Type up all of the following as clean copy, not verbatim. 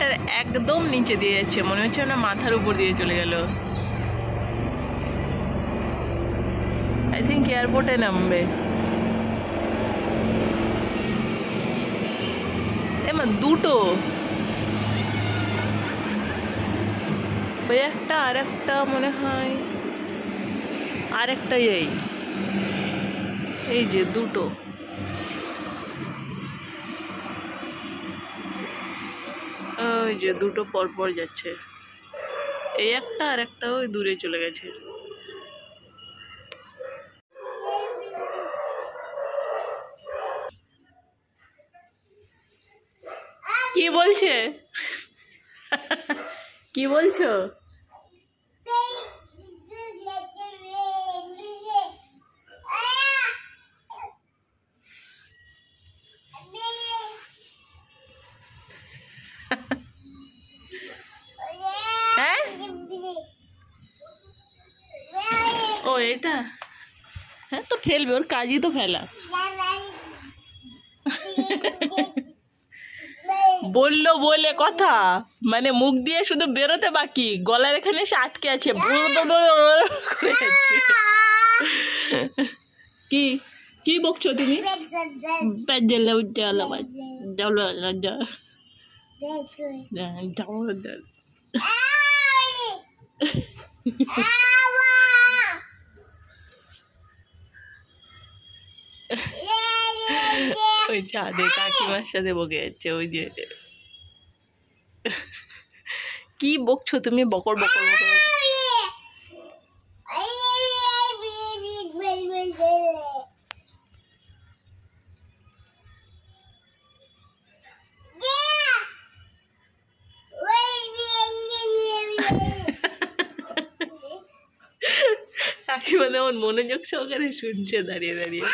এয়ারপোর্টের একদম নিচে দিয়ে যাচ্ছে, মনে হচ্ছে না মাথার উপর দিয়ে চলে গেল। আই থিঙ্ক এয়ারপোর্টে নামবে। এমা দুটো, ওই একটা আর একটা মনে হয়, আর একটা এই যে দুটো, ওই যে দুটো পরপর যাচ্ছে, এই একটা আর একটা ওই দূরে চলে গেছে। কি বলছে? কি বলছো? হ্যাঁ, ও এটা, হ্যাঁ তো ফেলবে, ওর কাজই তো ফেলা। বললো বলে কথা, মানে মুখ দিয়ে শুধু বেরোতে বাকি, গলার এখানে এসে আটকে আছে। কি কি বকছো তুমি? ওই ছাদে কাকিমার সাথে বকে যাচ্ছে। ওই যে কি বকছো তুমি? বকর বকর বকর। কাকিমা তেমন মনোযোগ সহকারে শুনছে দাঁড়িয়ে দাঁড়িয়ে।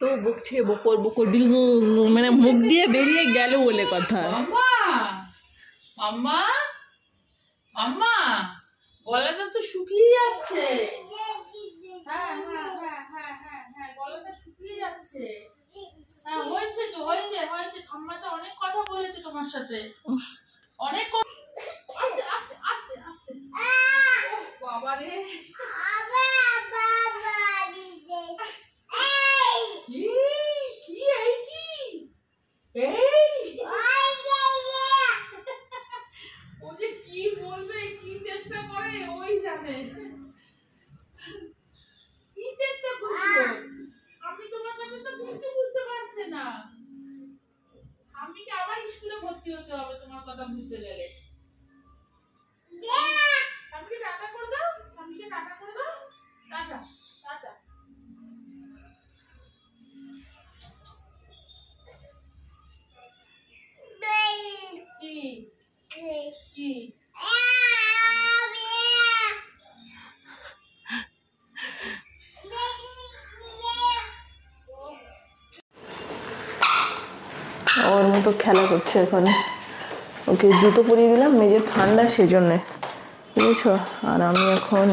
তো বকছে বকর বকর, মানে মুখ দিয়ে বেরিয়ে গেল বলে কথা। আম্মা আম্মা গলাটা তো শুকিয়ে যাচ্ছে। হ্যাঁ হ্যাঁ হ্যাঁ হ্যাঁ হ্যাঁ হ্যাঁ গলাটা শুকিয়ে যাচ্ছে। হ্যাঁ হয়েছে তো, হয়েছে হয়েছে। ঠাম্মাটা অনেক কথা বলেছে তোমার সাথে, অনেক। আস্তে আস্তে আস্তে আস্তে। বাবা রে, ও যে কি বলবে, কি চেষ্টা করে ওই জানে, কি চেষ্টা করছো। আমি তোমার কাছে তো কিছু বুঝতে পারছি না। আমি কি আবার স্কুলে ভর্তি হতে হবে তোমার কথা বুঝতে গেলে? আমাকে টাটা করে দাও, আমাকে টাটা করে দাও। Tata tata. কি কি ওর মতো খেলা করছে এখন। ওকে জুতো পরিয়ে দিলাম, মেজে ঠান্ডা সেজন্যে, বুঝেছো। আর আমি এখন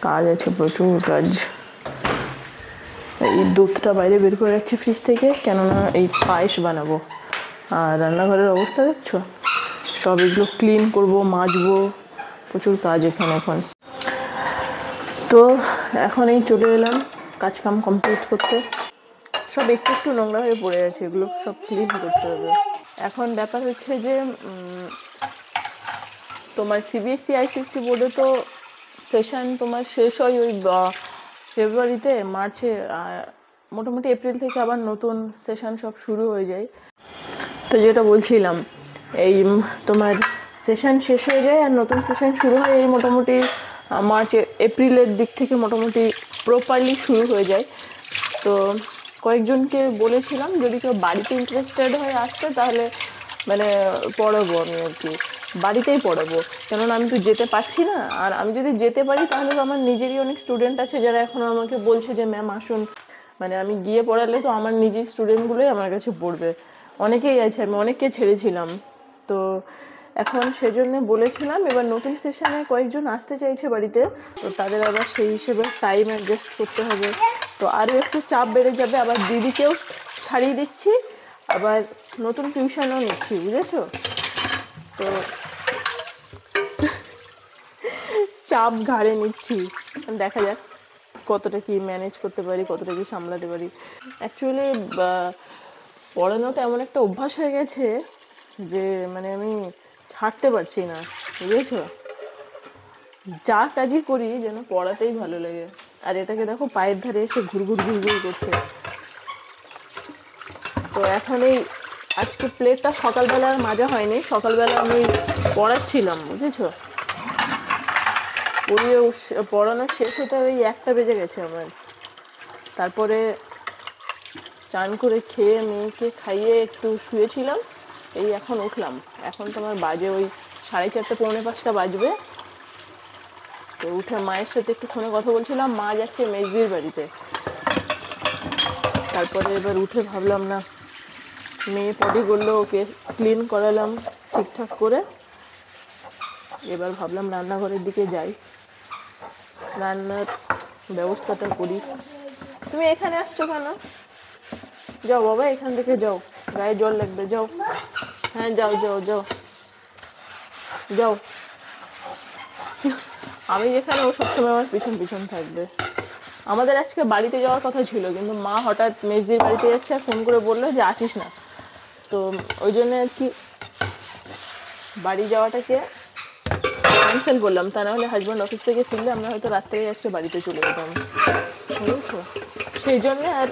কাজ আছে, প্রচুর কাজ। এই দুধটা বাইরে বের করে রাখছি ফ্রিজ থেকে, কেননা এই পায়েস বানাবো। আর রান্নাঘরের অবস্থা দেখছো, সব এগুলো ক্লিন করবো, মাজবো, প্রচুর কাজ এখানে এখন। তো এখন এই চলে এলাম কাজকাম কমপ্লিট করতে। সব একটু একটু নোংরা হয়ে পড়ে আছে, এগুলো সব ক্লিন করতে হবে। এখন ব্যাপার হচ্ছে যে তোমার সিবিএসসি আইসিএসসি বোর্ডে তো সেশন তোমার শেষ হয় ওই ফেব্রুয়ারিতে, মার্চে, মোটামুটি এপ্রিল থেকে আবার নতুন সেশন সব শুরু হয়ে যায়। তো যেটা বলছিলাম, এই তোমার সেশন শেষ হয়ে যায় আর নতুন সেশন শুরু হয় এই মোটামুটি মার্চ এপ্রিলের দিক থেকে মোটামুটি প্রপারলি শুরু হয়ে যায়। তো কয়েকজনকে বলেছিলাম যদি কেউ বাড়িতে ইন্টারেস্টেড হয়ে আসতে তাহলে মানে পড়াবো আমি আর কি, বাড়িতেই পড়াবো, কেননা আমি তো যেতে পারছি না। আর আমি যদি যেতে পারি তাহলে তো আমার নিজেরই অনেক স্টুডেন্ট আছে যারা এখন আমাকে বলছে যে ম্যাম আসুন, মানে আমি গিয়ে পড়ালে তো আমার নিজের স্টুডেন্টগুলোই আমার কাছে পড়বে। অনেকেই আছে, আমি অনেককে ছেড়েছিলাম। তো এখন সেজন্য বলেছিলাম এবার নতুন সেশনে কয়েকজন আসতে চাইছে বাড়িতে, তো তাদের আবার সেই হিসেবে টাইম অ্যাডজাস্ট করতে হবে। তো আরও একটু চাপ বেড়ে যাবে, আবার দিদিকেও ছাড়িয়ে দিচ্ছি, আবার নতুন টিউশনও নিচ্ছি, বুঝেছো? তো চাপ ঘাড়ে নিচ্ছি, দেখা যাক কতটা কি ম্যানেজ করতে পারি, কতটা কি সামলাতে পারি। অ্যাকচুয়ালি পড়ানোটা এমন একটা অভ্যাস হয়ে গেছে যে মানে আমি ছাড়তে পারছি না, বুঝেছো? যা কাজই করি যেন পড়াতেই ভালো লাগে। আর এটাকে দেখো পায়ের ধারে এসে ঘুরঘুর ঘুরঘুর করছে। তো এখন এই আজকে প্লেটটা সকালবেলা আর মাজা হয়নি, সকালবেলা আমি পড়াচ্ছিলাম, বুঝেছো? পড়ানো শেষ হতে ওই 1টা বেজে গেছে আমার। তারপরে চান করে খেয়ে মেয়েকে খাইয়ে একটু শুয়েছিলাম, এই এখন উঠলাম। এখন তোমার বাজে ওই 4:30 পৌনে 5টা বাজবে। তো উঠে মায়ের সাথে একটু ফোনে কথা বলছিলাম, মা যাচ্ছে মেজদির বাড়িতে। তারপরে এবার উঠে ভাবলাম না, মেয়ে পটি করলো, ওকে ক্লিন করালাম ঠিকঠাক করে। এবার ভাবলাম রান্নাঘরের দিকে যাই, রান্নার ব্যবস্থাটা করি। তুমি এখানে আসছো কেন? যাও বাবা, এখান থেকে যাও, গায়ে জল লাগবে, যাও। হ্যাঁ যাও যাও যাও যাও। আমি যেখানে ও সবসময় আমার পিছন পিছন থাকবে। আমাদের আজকে বাড়িতে যাওয়ার কথা ছিল, কিন্তু মা হঠাৎ মেজদির বাড়িতে যাচ্ছে আর ফোন করে বললো যে আসিস না। তো ওই জন্য আর কি বাড়ি যাওয়াটাকে ক্যান্সেল করলাম, তা না হলে হাজব্যান্ড অফিস থেকে ফিরলে আমরা হয়তো রাত্রেই আজকে বাড়িতে চলে যেতাম, বুঝেছো? সেই জন্যে আর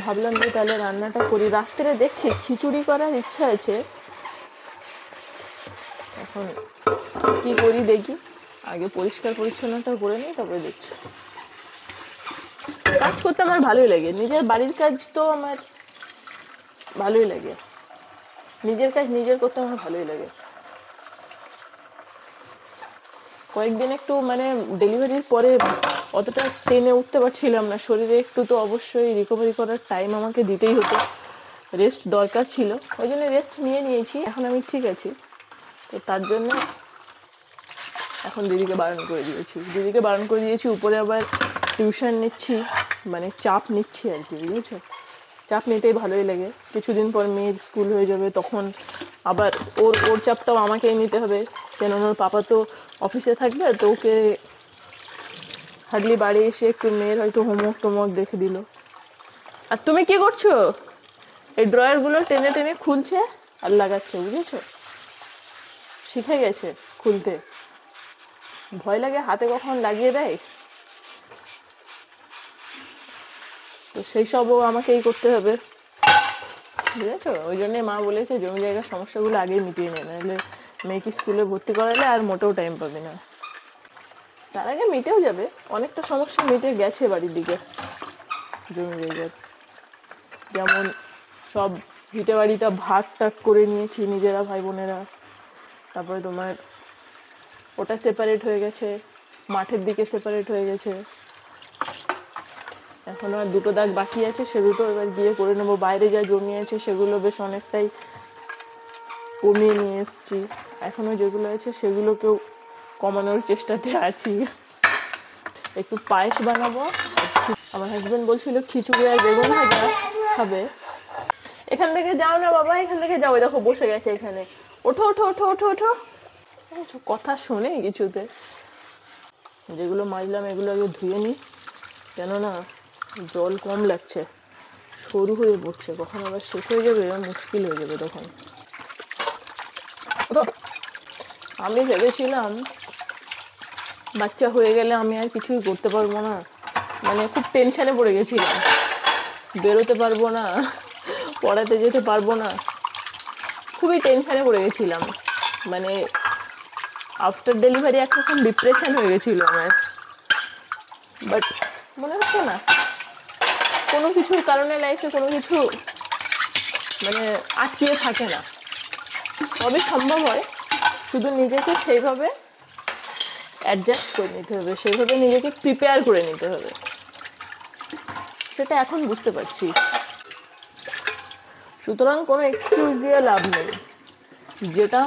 ভাবলাম যে তাহলে রান্নাটা করি। রাত্রে দেখছি খিচুড়ি করার ইচ্ছা আছে, এখন কি করি দেখি, আগে পরিষ্কার পরিচ্ছন্নটা করে নিই, তারপরে দেখছি। কাজ করতে আমার ভালোই লাগে, নিজের বাড়ির কাজ তো আমার ভালোই লাগে, নিজের কাজ নিজের করতে আমার ভালোই লাগে। কয়েকদিন একটু মানে ডেলিভারির পরে অতটা টেনে উঠতে পারছিলাম না, শরীরে একটু তো অবশ্যই রিকভারি করার টাইম আমাকে দিতেই হতো, রেস্ট দরকার ছিল, ওই জন্য রেস্ট নিয়েছি। এখন আমি ঠিক আছি, তো তার জন্য এখন দিদিকে বারণ করে দিয়েছি। উপরে আবার টিউশন নিচ্ছি, মানে চাপ নিচ্ছি আর কি, বুঝেছো? চাপ নিতেই ভালোই লাগে। কিছুদিন পর মেয়ের স্কুল হয়ে যাবে, তখন আবার ওর চাপটাও আমাকেই নিতে হবে, কেননা ওর পাপা তো অফিসে থাকবে, তো ওকে হার্ডলি বাড়ি এসে একটু মেয়ের হয়তো হোমওয়ার্ক দেখে দিল। আর তুমি কি করছো? এই ড্রয়ারগুলো টেনে টেনে খুলছে আর লাগাচ্ছে, বুঝেছো? শিখে গেছে খুলতে, ভয় লাগে হাতে কখন লাগিয়ে দেয়, তো সেই সবও আমাকেই করতে হবে, বুঝেছো? ওই জন্যে মা বলেছে জমি জায়গার সমস্যাগুলো আগেই মিটিয়ে নে, নাহলে মেয়েকে স্কুলে ভর্তি করালে আর মোটেও টাইম পাবে না। তার আগে মিটেও যাবে, অনেকটা সমস্যা মিটে গেছে বাড়ির দিকে জমি জায়গার, যেমন সব ভিটে বাড়িটা ভাগ টাগ করে নিয়েছি নিজেরা ভাই বোনেরা। তারপরে তোমার ওটা সেপারেট হয়ে গেছে, মাঠের দিকে সেপারেট হয়ে গেছে। এখন আর 2টো দাগ বাকি আছে, সে দুটো এবার গিয়ে করে নেবো। বাইরে যা জমি আছে সেগুলো বেশ অনেকটাই কমিয়ে নিয়ে এসছি, এখনো যেগুলো আছে সেগুলোকেও কমানোর চেষ্টাতে আছি। একটু পায়েস বানাবো, আমার হাজবেন্ড বলছিল খিচুড়ি আর বেগুন ভাজা খাবে। এখান থেকে যাও না বাবা, এখান থেকে যাও, দেখো বসে গেছে এখানে, ওঠো ওঠো ওঠো ওঠো ওঠো। কথা শোনে কিছুতে। যেগুলো মাজলাম এগুলো আগে ধুয়ে নিই, কেননা জল কম লাগছে, সরু হয়ে পড়ছে, কখন আবার শেষ হয়ে যাবে মুশকিল হয়ে যাবে তখন। আমি ভেবেছিলাম বাচ্চা হয়ে গেলে আমি আর কিছুই করতে পারবো না, মানে খুব টেনশনে পড়ে গেছিলাম, বেরোতে পারবো না, পড়াতে যেতে পারবো না, খুবই টেনশনে পড়ে গেছিলাম। মানে আফটার ডেলিভারি একরকম ডিপ্রেশন হয়ে গেছিল আমার, বাট মনে হচ্ছে না কোনো কিছুর কারণে লাইফে কোনো কিছু মানে আটকিয়ে থাকে না, তবে সম্ভব হয়। শুধু নিজেকে সেইভাবে অ্যাডজাস্ট করে নিতে হবে, সেইভাবে নিজেকে প্রিপেয়ার করে নিতে হবে, সেটা এখন বুঝতে পারছি। সুতরাং কোনো এক্সকিউজ দিয়ে লাভ নেই, যেটা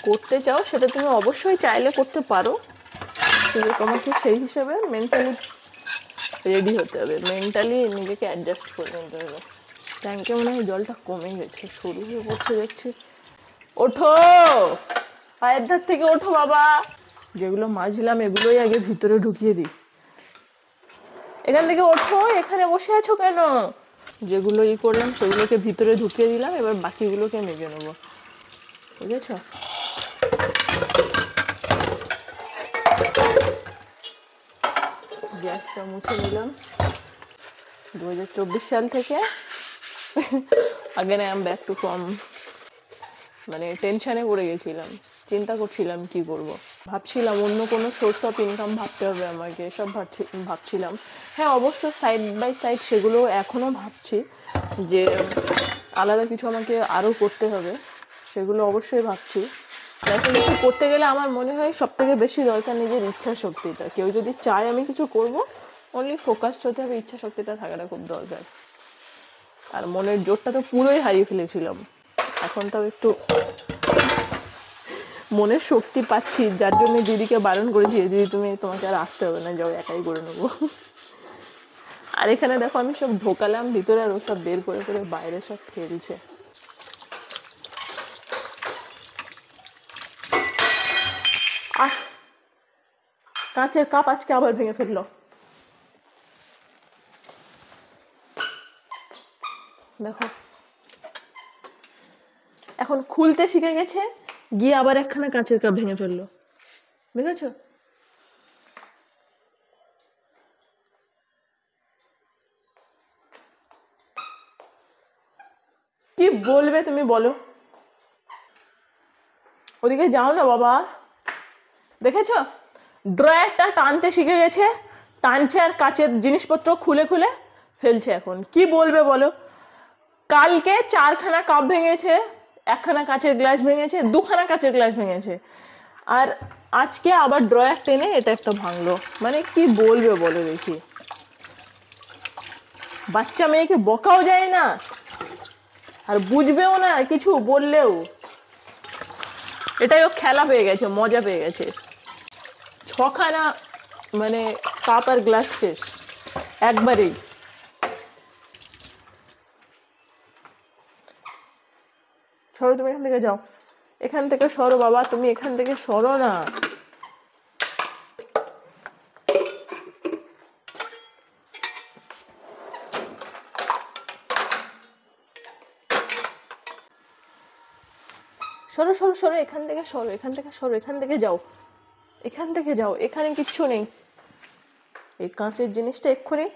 করতে চাও সেটা তুমি অবশ্যই চাইলে করতে পারো, কিন্তু তোমাকে সেই হিসেবে মেন্টালি রেডি হতে হবে, মেন্টালি নিজেকে অ্যাডজাস্ট করে নিতে হবে। ট্যাঙ্কে মনে হয় জলটা কমে গেছে, সরু হয়ে পড়ছে দেখছি। ওঠো, পায়ের ধার থেকে ওঠো বাবা। যেগুলো মাজলাম এগুলোই আগে ভিতরে ঢুকিয়ে দিই। এখান থেকে ওঠো, এখানে বসে আছো কেন? যেগুলো করলাম সেগুলোকে ভিতরে ঢুকিয়ে দিলাম, এবার বাকিগুলোকে মেজে নেবো, বুঝেছ? গ্যাসটা মুছে নিলাম। 2024 সাল থেকে again I am back to form, মানে টেনশনে পড়ে গেছিলাম, চিন্তা করছিলাম কি করব, ভাবছিলাম অন্য কোনো সোর্স অফ ইনকাম ভাবতে হবে আমাকে, সব ভাবছিলাম। হ্যাঁ অবশ্য সাইড বাই সাইড সেগুলো এখনও ভাবছি যে আলাদা কিছু আমাকে আরও করতে হবে, সেগুলো অবশ্যই ভাবছি। এখন কিছু করতে গেলে আমার মনে হয় সব থেকে বেশি দরকার নিজের ইচ্ছা শক্তিটা। কেউ যদি চায় আমি কিছু করব, অনলি ফোকাসড হতে হবে, ইচ্ছা শক্তিটা থাকাটা খুব দরকার। আর মনের জোরটা তো পুরোই হারিয়ে ফেলেছিলাম, এখন তাও একটু মনের শক্তি পাচ্ছি, যার জন্য দিদিকে বারণ করেছি, দিদি তোমাকে আর আসতে হবে না, যাও একাই করে নেবো। আর এখানে দেখো আমি সব ঢোকালাম ভিতরে, আর ও সব বের করে করে বাইরে সব ফেলছে। কাঁচের কাপ আজকে আবার ভেঙে ফেললো। দেখো এখন খুলতে শিখে গেছে, গিয়ে আবার একখানা কাঁচের কাপ ভেঙে ফেললো, দেখেছো? কি বলবে তুমি বলো? ওদিকে যাও না বাবা। দেখেছো ড্রয়ারটা টানতে শিখে গেছে, টানছে আর কাচের জিনিসপত্র খুলে খুলে ফেলছে। এখন কি বলবে বলো? কালকে 4খানা কাপ ভেঙেছে, 1খানা কাচের গ্লাস ভেঙেছে, 2খানা কাচের গ্লাস ভেঙেছে, আর আজকে আবার ড্রয়ার টেনে এটা একটা ভাঙলো। মানে কি বলবে বলো দেখি? বাচ্চা মেয়েকে বকাও যায় না, আর বুঝবেও না কিছু বললেও। এটাই ও খেলা পেয়ে গেছে, মজা পেয়ে গেছে। 6খানা মানে কাপ আর গ্লাস শেষ একবারেই। সরো তুমি এখান থেকে, যাও এখান থেকে সরো বাবা, তুমি এখান থেকে সরো না। সরো সরো সরো, এখান থেকে সরো, এখান থেকে সরো, এখান থেকে যাও, এখান থেকে যাও। এখানে কিচ্ছু নেই, এই কাঁচের জিনিসটা এক্ষুনি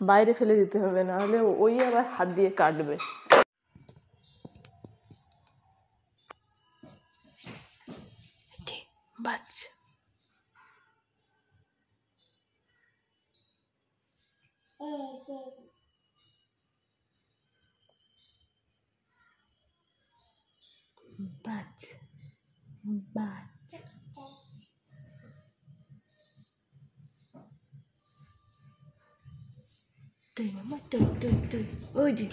বাইরে ফেলে দিতে হবে, না হলে ওই আবার হাত দিয়ে কাটবে। বাচ্চা বাচ্চা বাচ্চা তুই মামা, তুই তুই তুই ওই যে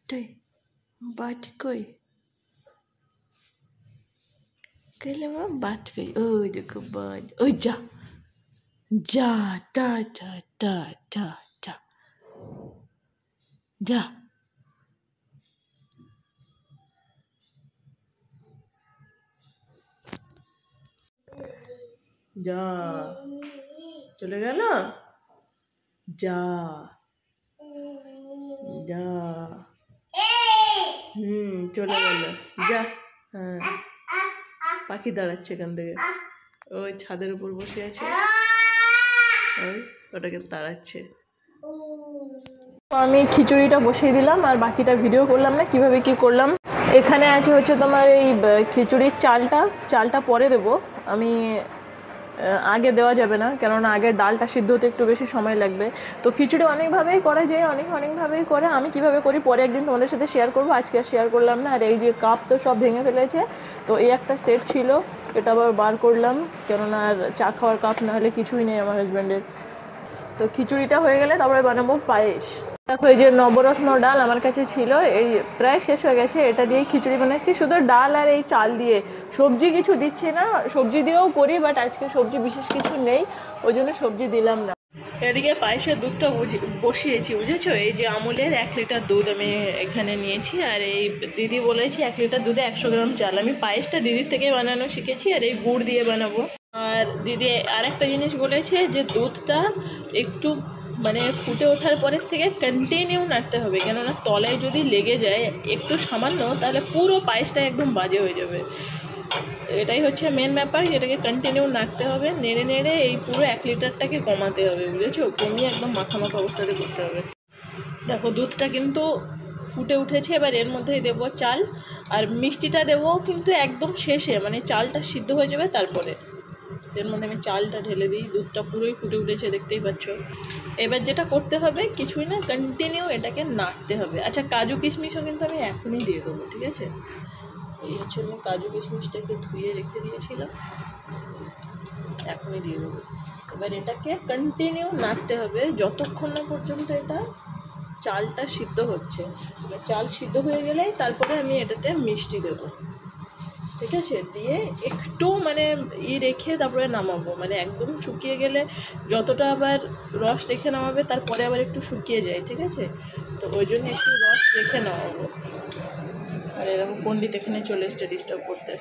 তুই বাচ কই কেলে মা, বাচ কই? ওই দেখো বাজ, ওই যা যা, টা টা টা টা টা, যা যা, চলে গেল, যা যা, চলে গেল, যা। হ্যাঁ পাখি দাঁড়াচ্ছে এখান থেকে, ওই ছাদের উপর বসে আছে, ওই ওটাকে তাড়াচ্ছে। আমি খিচুড়িটা বসিয়ে দিলাম, আর বাকিটা ভিডিও করলাম না কিভাবে কি করলাম। এখানে আছে হচ্ছে তোমার এই খিচুড়ির চালটা পরে দেবো আমি, আগে দেওয়া যাবে না, কেননা আগে ডালটা সিদ্ধ হতে একটু বেশি সময় লাগবে। তো খিচুড়ি অনেকভাবেই করা যায়, অনেকভাবেই করে, আমি কিভাবে করি পরে একদিন তোমাদের সাথে শেয়ার করবো, আজকে আর শেয়ার করলাম না। আর এই যে কাপ তো সব ভেঙে ফেলেছে, তো এই একটা সেট ছিল, এটা আবার বার করলাম, কেননা আর চা খাওয়ার কাপ না হলে কিছুই নেই আমার হাজব্যান্ডের। তো খিচুড়িটা হয়ে গেলে তারপরে বানাবো পায়েস। দেখো এই যে নবরত্ন ডাল আমার কাছে ছিল, এই প্রায় শেষ হয়ে গেছে, এটা দিয়েই খিচুড়ি বানাচ্ছি, শুধু ডাল আর এই চাল দিয়ে, সবজি কিছু দিচ্ছি না। সবজি দিয়েও করি, বাট আজকে সবজি বিশেষ কিছু নেই, ওই জন্য সবজি দিলাম না। এদিকে পায়েসের দুধটা বসিয়েছি, বুঝেছো? এই যে আমুলের 1 লিটার দুধ আমি এখানে নিয়েছি, আর এই দিদি বলেছি 1 লিটার দুধে 100 গ্রাম চাল। আমি পায়েসটা দিদির থেকে বানানো শিখেছি, আর এই গুড় দিয়ে বানাবো। আর দিদি আরেকটা জিনিস বলেছে যে দুধটা একটু মানে ফুটে ওঠার পরের থেকে কন্টিনিউ নাড়তে হবে, কেননা তলায় যদি লেগে যায় একটু সামান্য, তাহলে পুরো পায়েসটা একদম বাজে হয়ে যাবে। এটাই হচ্ছে মেন ব্যাপার, যেটাকে কন্টিনিউ নাড়তে হবে, নেড়ে নেড়ে এই পুরো 1 লিটারটাকে কমাতে হবে, বুঝেছো? কমিয়ে একদম মাখা মাখা অবস্থাতে করতে হবে। দেখো দুধটা কিন্তু ফুটে উঠেছে, এবার এর মধ্যেই দেবো চাল, আর মিষ্টিটা দেবো কিন্তু একদম শেষে, মানে চালটা সিদ্ধ হয়ে যাবে তারপরে। এর মধ্যে আমি চালটা ঢেলে দিই, দুধটা পুরোই ফুটে উঠেছে, দেখতেই পাচ্ছ। এবার যেটা করতে হবে কিছুই না, কন্টিনিউ এটাকে নাড়তে হবে। আচ্ছা, কাজু কিশমিশও কিন্তু আমি এখনই দিয়ে দেবো, ঠিক আছে? এই হচ্ছে আমি কাজু কিশমিশটাকে ধুয়ে রেখে দিয়েছিলাম, এখনই দিয়ে দেবো। এবার এটাকে কন্টিনিউ নাড়তে হবে যতক্ষণ না পর্যন্ত এটা চালটা সিদ্ধ হচ্ছে। এবার চাল সিদ্ধ হয়ে গেলে তারপরে আমি এটাতে মিষ্টি দেবো, ঠিক আছে? দিয়ে একটু মানে রেখে তারপরে নামাবো, মানে একদম শুকিয়ে গেলে যতটা আবার রস রেখে নামাবে তারপরে আবার একটু শুকিয়ে যায়, ঠিক আছে? তো ওই জন্য একটু রস রেখে নামাবো। আর এরকম পণ্ডিত এখানে চলে এসছে ডিস্টার্ব করতে,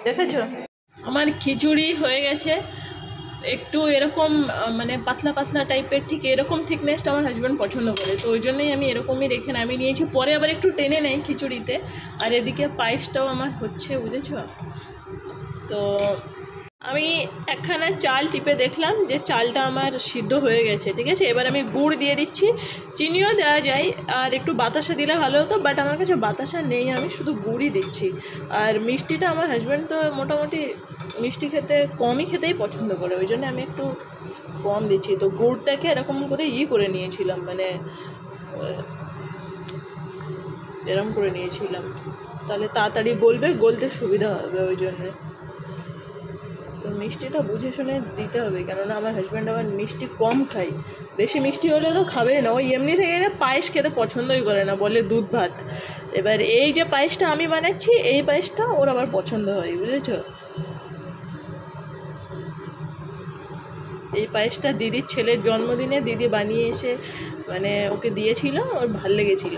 দেখেছো? আমার খিচুড়ি হয়ে গেছে, একটু এরকম মানে পাতলা পাতলা টাইপের, ঠিক এরকম থিকনেসটা আমার হাজব্যান্ড পছন্দ করে, তো ওই জন্যই আমি এরকমই রেখে নামিয়ে নিয়েছি। পরে আবার একটু টেনে নেই খিচুড়িতে। আর এদিকে পায়েসটাও আমার হচ্ছে, বুঝেছো? তো আমি একখানা চাল টিপে দেখলাম যে চালটা আমার সিদ্ধ হয়ে গেছে, ঠিক আছে? এবার আমি গুড় দিয়ে দিচ্ছি, চিনিও দেওয়া যায়, আর একটু বাতাসা দিলে ভালো হতো, বাট আমার কাছে বাতাসা নেই, আমি শুধু গুড়ই দিচ্ছি। আর মিষ্টিটা আমার হাজব্যান্ড তো মোটামুটি মিষ্টি খেতে কমই খেতেই পছন্দ করে, ওই জন্য আমি একটু কম দিচ্ছি। তো গুড়টাকে এরকম করে করে নিয়েছিলাম, মানে এরকম করে নিয়েছিলাম, তাহলে তাড়াতাড়ি গলতে সুবিধা হবে, ওই জন্যে। তো মিষ্টিটা বুঝে শুনে দিতে হবে, কেননা আমার হাজব্যান্ড আবার মিষ্টি কম খায়, বেশি মিষ্টি হলে তো খাবে না, ওই এমনি থেকে পায়েস খেতে পছন্দই করে না, বলে দুধ ভাত। এবার এই যে পায়েসটা আমি বানাচ্ছি, এই পায়েসটা ওর আবার পছন্দ হয়, বুঝেছো? এই পায়েসটা দিদির ছেলের জন্মদিনে দিদি বানিয়ে এসে মানে ওকে দিয়েছিল, ওর ভাল লেগেছিল,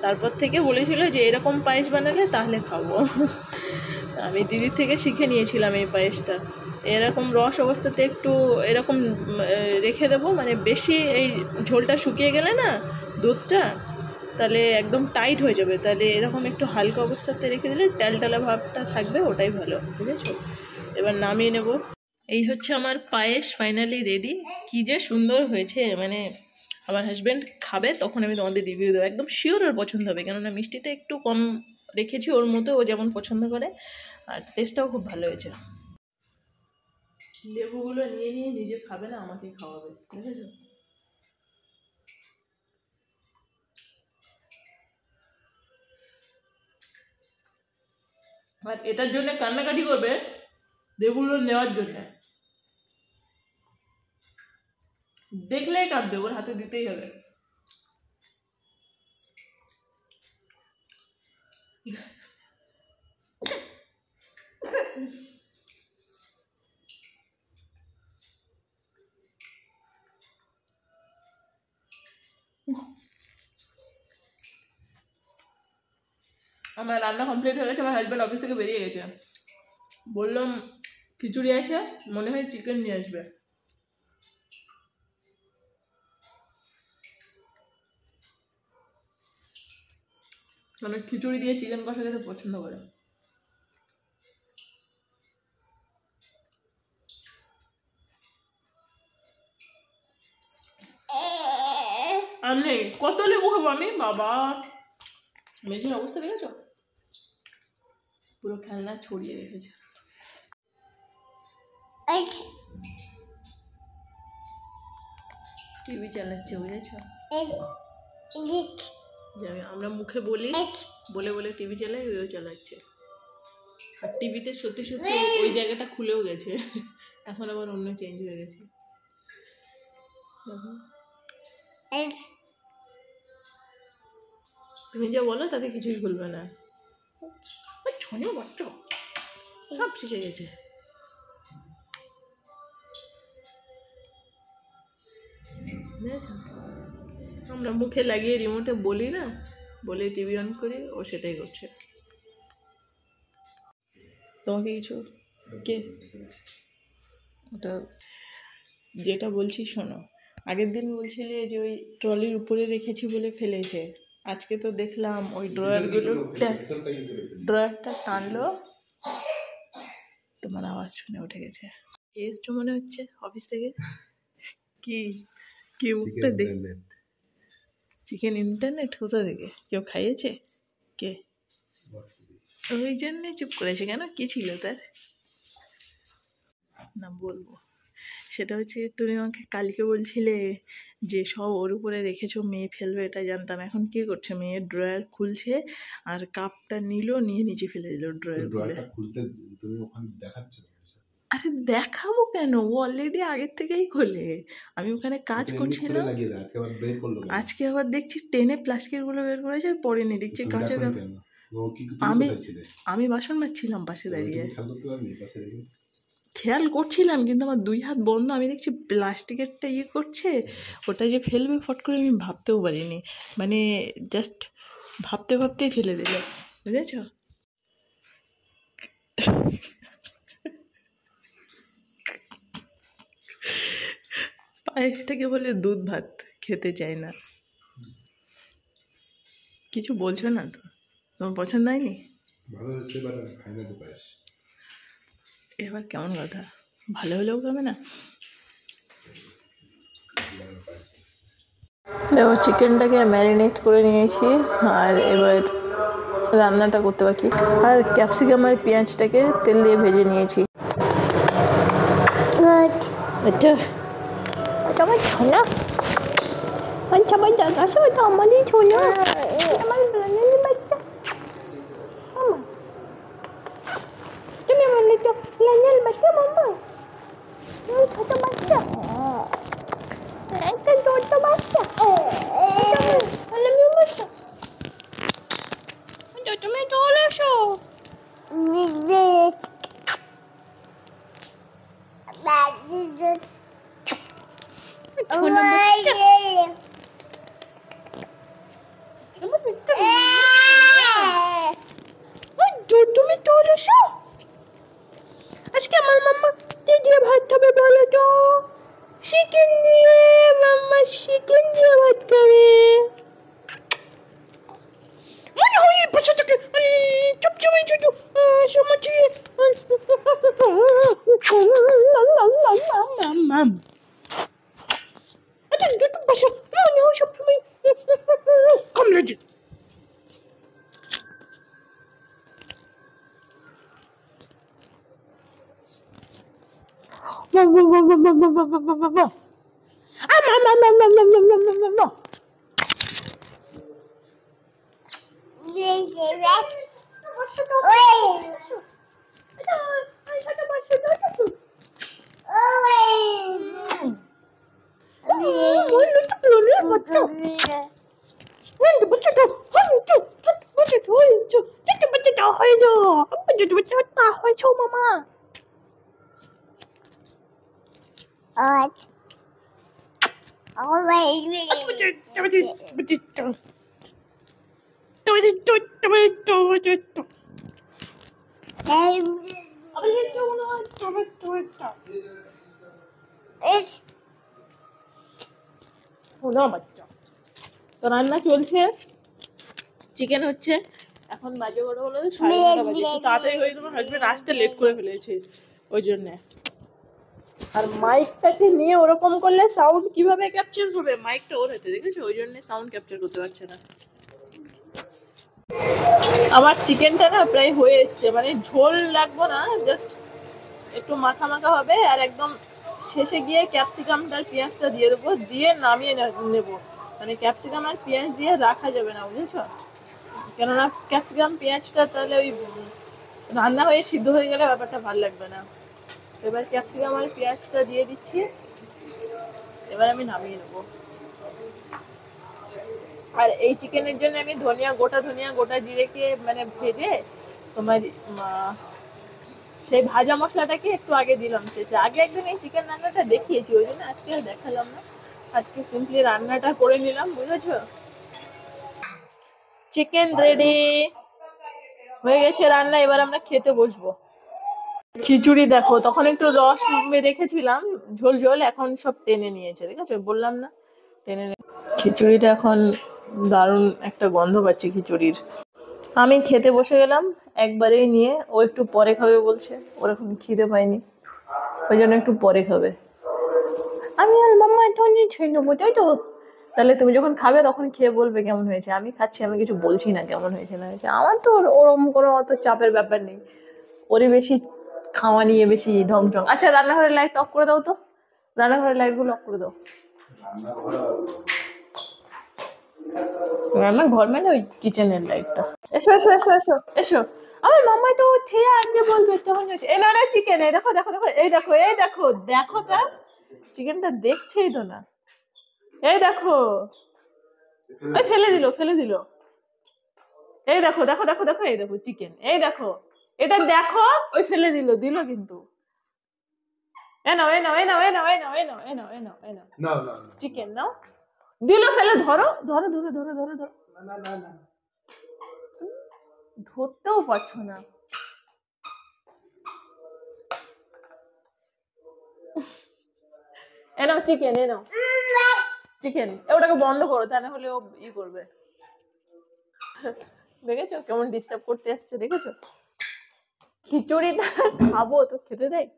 তারপর থেকে বলেছিল যে এরকম পায়েস বানালে তাহলে খাবো। আমি দিদির থেকে শিখে নিয়েছিলাম এই পায়েসটা। এরকম রস অবস্থাতে একটু এরকম রেখে দেবো, মানে বেশি এই ঝোলটা শুকিয়ে গেলে না দুধটা, তাহলে একদম টাইট হয়ে যাবে, তাহলে এরকম একটু হালকা অবস্থাতে রেখে দিলে টালটালা ভাবটা থাকবে, ওটাই ভালো, বুঝেছো? এবার নামিয়ে নেব। এই হচ্ছে আমার পায়েস ফাইনালি রেডি, কী যে সুন্দর হয়েছে, মানে আমার হাজব্যান্ড খাবে তখন আমি তোমাদের রিভিউ দেবো, একদম শিওর ওর পছন্দ হবে, কেননা মিষ্টিটা একটু কম রেখেছি ওর মতো, ও যেমন পছন্দ করে, আর টেস্টটাও খুব ভালো হয়েছে। লেবুগুলো নিয়ে নিয়ে নিজে খাবে না, আমাকে খাওয়াবে, বুঝেছো? আর এটার জন্য কান্নাকাটি করবে, লেবুগুলো নেওয়ার জন্য, দেখলেই কাঁদবে, ওর হাতে দিতেই হবে। আমার রান্না কমপ্লিট হয়ে গেছে, আমার হাজব্যান্ড অফিস থেকে বেরিয়ে গেছে, বললাম খিচুড়ি আছে, মনে হয় চিকেন নিয়ে আসবে। মানে খিচুড়ি দিয়ে চিকেন কষা খেতে পছন্দ করে। আর নেই, কত লেবু খাবো আমি, বাবা মেঝের অবস্থা দেখেছো? পুরো খেলনা ছড়িয়ে রেখেছে। টিভি চালাচ্ছে, বুঝেছো? আমরা মুখে বলি, বলে বলে টিভি চালাই, ওইও চালাচ্ছে। আর টিভিতে সত্যি সত্যি ওই জায়গাটা খুলেও গেছে, এখন আবার অন্য চেঞ্জ হয়ে গেছে। তুমি যা বলো তাতে কিছুই খুলবে না। ছোঁয়া বাচ্চা সব শিখে গেছে। আমরা মুখে লাগিয়ে রিমোটে বলি না, বলে টিভি অন করি, ও সেটাই করছে। তোমাকে কিছু কে ওটা যেটা বলছি শোনো, আগের দিন বলছিলে যে ওই ট্রলির উপরে রেখেছি বলে ফেলেছে, আজকে তো দেখলাম ওই ড্রয়ারটা টানলো, তোমার আওয়াজ শুনে উঠে গেছে। গেস্ট মনে হচ্ছে অফিস থেকে। কি কি মুখটা দেখ, চিকেন ইন্টারনেট কোথা থেকে? কেউ খাইয়েছে? কে? ওই জন্যে চুপ করেছে কেন? কি ছিল তার? না বলবো। সেটা হচ্ছে তুমি আমাকে কালকে বলছিলে যে সব ওর উপরে রেখেছো, মেয়ে ফেলবে, এটা জানতাম। এখন কি করছে? মেয়ের ড্রয়ার খুলছে আর কাপটা নিল, নিয়ে নিচে ফেলে দিল ড্রয়ার খুলতে। তুমি ওখানে দেখাচ্ছ? আরে দেখাবো কেন, ও অলরেডি আগের থেকেই খোলে। আমি ওখানে কাজ করছিলাম, আজকে আবার দেখছি টেনে প্লাস্টিকের গুলো বের করেছে, পরে নিয়ে দেখছি কাঁচের। আমি বাসন মাজছিলাম পাশে দাঁড়িয়ে, খেয়াল করছিলাম, কিন্তু আমার দুই হাত বন্ধ। আমি দেখছি প্লাস্টিকেরটা ইয়ে করছে, ওটা যে ফেলবে ফট করে, আমি ভাবতেও পারিনি। মানে জাস্ট ভাবতে ভাবতেই ফেলে দিল, বুঝেছ? পায়েসটাকে বলে দুধ ভাত, খেতে চাই না। কিছু বলছো না তো? তোমার পছন্দ হয়নি? এবার কেমন কথা? ভালো হলেও খাবে না? দেখো চিকেনটাকে ম্যারিনেট করে নিয়েছি, আর এবার রান্নাটা করতে বাকি। আর ক্যাপসিকাম আর পেঁয়াজটাকে তেল দিয়ে ভেজে নিয়েছি। আচ্ছা আমার ছোনা, আচ্ছা ভাই দাদা, ওটা আমারই ছোনা, আমার রান্নার বাচ্চা। তুমি আমার রান্নার বাচ্চা মাম্মা, ছোট বাচ্চা, একটা ছোট বাচ্চা, তুমি চলে এসো। তুমি চলে এসো। আজকে আমার মাম্মা কি দিয়ে ভাত খাবে বলো তো? চিকেন দিয়ে। মাম্মা চিকেন দিয়ে ভাত খাবে। মনে হয় এই বাচ্চাটাকে চুপচাপে শুধু সমাজে আচ্ছা দুটো বাসা মনে হয় সবসময় কামড়াচ্ছে। তো রান্না চলছে, চিকেন হচ্ছে, এখন বাজে বড় হলো 9:30 বাজে। একটু তাড়াতাড়ি হয়ে গেল, হাজবেন্ড আসতে লেট করে ফেলেছে ওই জন্যে। আর মাইকটাকে নিয়ে ওরকম করলে সাউন্ড কিভাবে ক্যাপচার হবে? মাইকটা ওর হাতে, দেখেছো? ওই জন্য সাউন্ড ক্যাপচার করতে পারছে না। আমার চিকেনটা না প্রায় হয়ে এসছে, মানে ঝোল লাগবো না, জাস্ট একটু মাখা মাখা হবে। আর একদম শেষে গিয়ে ক্যাপসিকামটা আর পেঁয়াজটা দিয়ে দেবো, দিয়ে নামিয়ে নেবো। মানে ক্যাপসিকাম আর পেঁয়াজ দিয়ে রাখা যাবে না, বুঝেছো? কেননা ক্যাপসিকাম পেঁয়াজটা তাহলে ওই রান্না হয়ে সিদ্ধ হয়ে গেলে ব্যাপারটা ভালো লাগবে না। এবার ক্যাপসিকাম আর পেঁয়াজটা দিয়ে দিচ্ছি, এবার আমি নামিয়ে নেবো। আর এই চিকেনের জন্য আমি ধনিয়া গোটা জিরেকে মানে ভেজে তোমার সেই ভাজা মশলাটাকে একটু আগে দিলাম শেষে। আগে একদিন এই চিকেন রান্নাটা দেখিয়েছি, ওই জন্য আজকে আর দেখালাম না, আজকে সিম্পলি রান্নাটা করে নিলাম, বুঝেছো? চিকেন রেডি হয়ে গেছে রান্না, এবার আমরা খেতে বসবো। খিচুড়ি দেখো, তখন একটু রস রেখেছিলাম ঝোল ঝোল, এখন সব টেনে নিয়েছে, ঠিক আছে? বললাম না টেনে খিচুড়িটা এখন দারুণ একটা গন্ধ পাচ্ছি খিচুড়ির। আমি খেতে বসে গেলাম একবারেই নিয়ে, ও একটু পরে খাবে বলছে, ওর এখন খিদে পায়নি, ওই জন্য একটু পরে খাবে। আমি আর মাম্মা এখন খেয়ে নেবো, তাই তো? তাহলে তুমি যখন খাবে তখন খেয়ে বলবে কেমন হয়েছে। আমি খাচ্ছি, আমি কিছু বলছি না কেমন হয়েছে না হয়েছে, আমার তো ওরকম কোনো অত চাপের ব্যাপার নেই। ওরে বেশি খাওয়া নিয়ে বেশি ঢং ঢং। আচ্ছা, রান্নাঘরের লাইট অফ করে দাও তো, রান্নাঘরের লাইট গুলো অফ করে দাও। রান্নাঘর মানে ওই কিচেনের লাইটটা। এসো এসো এসো এসো এসো। আমার মাম্মা তো খেয়ে আগে বলবে কেমন হয়েছে। এই না না চিকেন, এই দেখো দেখো দেখো, এই দেখো এই দেখো দেখো, তা চিকেনটা দেখছেই তো না, এই দেখো, এই ফেলে দিল ফেলে দিল। এই দেখো দেখো দেখো দেখো, এই দেখো চিকেন, এই দেখো এটা দেখো, ওই ফেলে দিল দিল কিন্তু। এ নাও এ নাও এ নাও এ নাও এ নাও এ নাও এ নাও এ নাও এ নাও চিকেন নাও, দিল ফেলে, ধরো ধরো ধরো ধরো ধরো ধরো, ধরতেও পারছো না। এ নাও চিকেন, এ নাও চিকেন, ওটাকে বন্ধ করো, তা না হলে ও করবে। দেখেছো কেমন ডিস্টার্ব করতে আসছে, দেখেছো? খিচুড়িটা খাবো তো খেতে দেয়।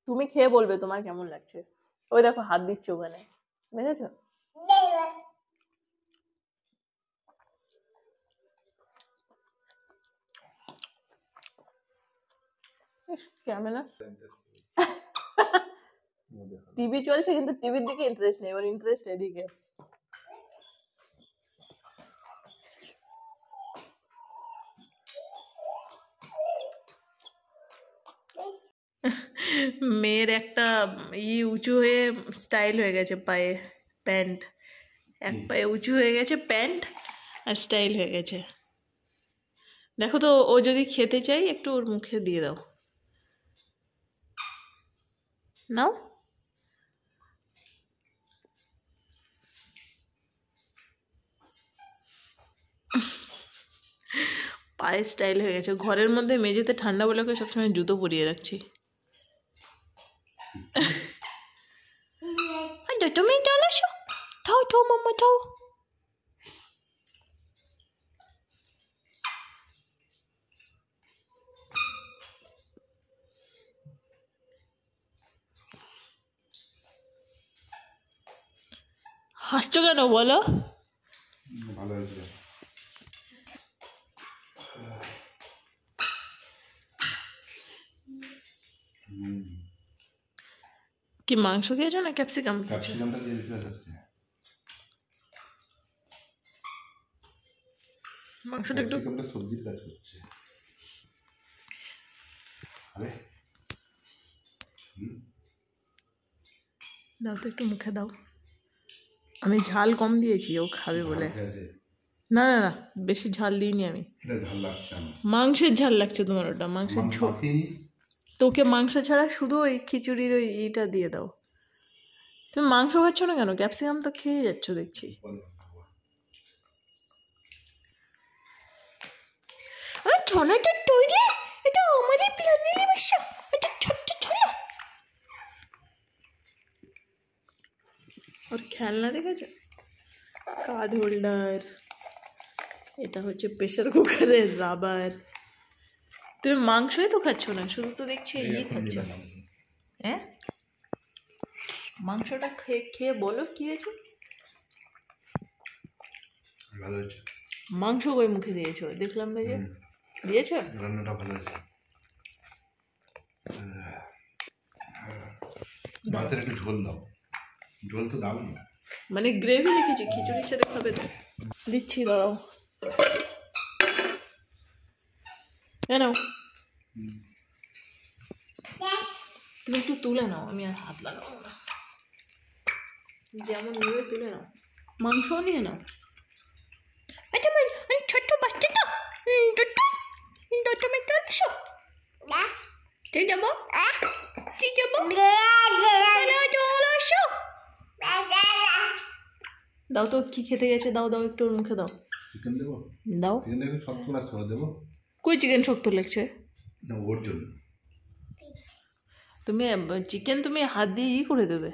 তুমি খেয়ে বলবে তোমার কেমন লাগছে। ওই দেখো হাত দিচ্ছে ওখানে, দেখেছো? ক্যামেরা টিভি চলছে কিন্তু টিভির দিকে ইন্টারেস্ট নেই, ওর ইন্টারেস্ট এদিকে। মেয়ের একটা উঁচু হয়ে স্টাইল হয়ে গেছে পায়ে, প্যান্ট এক পায়ে উঁচু হয়ে গেছে প্যান্ট, আর স্টাইল হয়ে গেছে। দেখো তো, ও যদি খেতে চাই একটু ওর মুখে দিয়ে দাও, নাও। পায়ে স্টাইল হয়ে গেছে। ঘরের মধ্যে মেঝেতে ঠান্ডা বলে ওকে সবসময় জুতো পরিয়ে রাখছি। তুমি চলে আসো, থাও থাও মাম্মা থাও। হাসছো কেন বলো? ভালো হয়েছে। কি মাংস দিয়েছো না ক্যাপসিকাম? ক্যাপসিকামটা দিয়ে দিতে হচ্ছে। মাংসটা একটু সবজির কাজ করছে। আরে দাও তো একটু মুখে দাও। আমি ঝাল কম দিয়েছি ও খাবে বলে। না না না, বেশি ঝাল দিইনি আমি। মাংসের ঝাল লাগছে তোমার, ওটা মাংসের ঝোল। তোকে মাংস ছাড়া শুধু ওই খিচুড়ির ওই ইটা দিয়ে দাও। তুমি মাংস খাচ্ছ না কেন? ক্যাপসিকাম তো খেয়ে যাচ্ছ দেখছি। ছোনাটা তৈরি, এটা আমাদের প্ল্যানের বাসা, এটা ছোট্ট ছোনা। ওর খেলনা দেখেছো? কার্ড হোল্ডার, এটা হচ্ছে প্রেশার কুকারের রাবার, তুমি মাংসই তো খাচ্ছ না, শুধু তো দেখছি ইয়ে খাচ্ছ। হ্যাঁ, মাংসটা খেয়ে খেয়ে বলো কি হয়েছে। ভালো হয়েছে। মাংস কই মুখে দিয়েছো, দেখলাম না যে দিয়েছো। রান্নাটা ভালো হয়েছে। মাছের একটু ঝোল দাও, ঝোল তো দাও না। মানে গ্রেভি রেখেছি, খিচুড়ির সাথে খাবে তো। দিচ্ছি, দাঁড়াও। নাও, তুমি একটু তুলে নাও, আমি আর হাত লাগাবো না। যেমন নেবে তুলে নাও, মাংসও নিয়ে নাও। ছোট্ট বাচ্চা তো যাবো দাও তো, কি খেতে গেছে, দাও দাও একটু ওর মুখে দাও। চিকেন দেবো? দাও। চিকেন দেখে শক্ত লাগছে, দেবো? কই চিকেন শক্ত লাগছে? না, ওর জন্য। তুমি চিকেন তুমি হাত দিয়ে ই করে দেবে।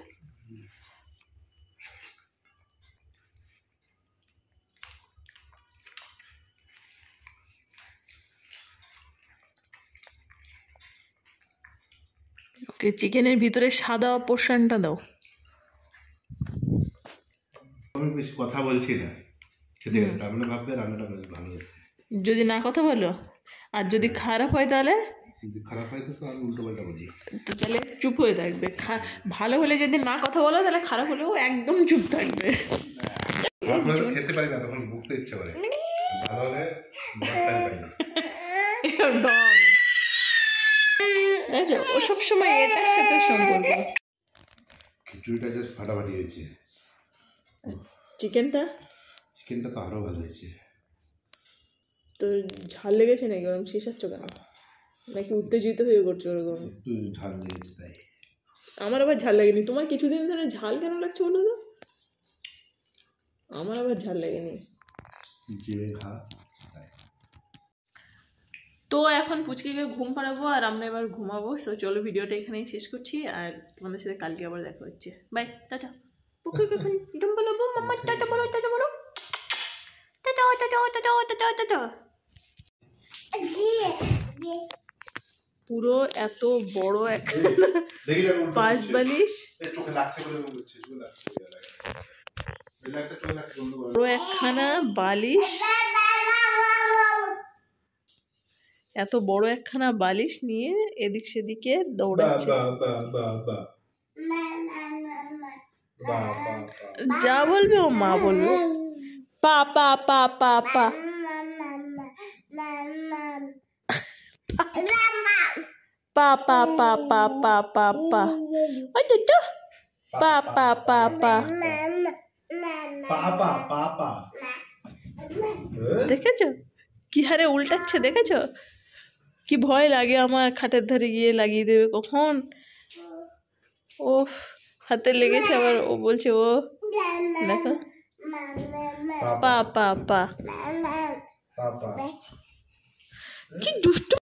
ওকে, চিকেনের ভিতরে সাদা পোর্শনটা দাও। আমি বেশি কথা বলছি না, খেতে গেলে তার মানে ভাববে রান্নাটা বেশ ভালো হয়েছে। যদি না কথা বলো আর যদি খারাপ হয় তাহলে? যদি খারাপ হয় তো আমি উল্টো পাল্টা বলি। তো তাহলে চুপ হয়ে থাকবে। ভালো হলে যদি না কথা বলো তাহলে খারাপ হলেও একদম চুপ থাকবে। খারাপ হলে খেতে পারি না, তখন ভুগতে ইচ্ছে করে। ভালো হলে পারি না। ও সবসময় এটার সাথে সম্পর্ক। খিচুড়িটা জাস্ট ফাটাফাটি হয়েছে। চিকেনটা তো আরো ভালো হয়েছে। তো ঝাল লেগেছে নাকি? ওরকম শেষাচ্ছ কেন? নাকি উত্তেজিত হয়ে করছো ওরকম? একটু ঝাল লেগেছে তাই। আমার আবার ঝাল লাগেনি। তোমার কিছুদিন ধরে ঝাল কেন লাগছে বলো তো? আমার আবার ঝাল লাগেনি। তো এখন পুচকিকে ঘুম পাড়াবো আর আমরা এবার ঘুমাবো। তো চলো ভিডিওটা এখানেই শেষ করছি, আর তোমাদের সাথে কালকে আবার দেখা হচ্ছে। By, tata. পুকুরকে এখন বলো, মাম্মা টাটা বলো, টাটা বলো, tata tata tata tata tata. পুরো এত বড় এক পাশ বালিশ, পুরো একখানা বালিশ, এত বড় একখানা বালিশ নিয়ে এদিক সেদিকে দৌড়াচ্ছে। যা বলবে ও মা বলবে। পা পা পা পা পা পা পা পা পা পা পা পা ওই তো পা পা পা পা। দেখেছো কি হারে উল্টাচ্ছে? দেখেছো কি ভয় লাগে আমার? খাটের ধারে গিয়ে লাগিয়ে দেবে কখন। ও হাতে লেগেছে আবার, ও বলছে ও দেখো পা পা পা। কি দুষ্টু।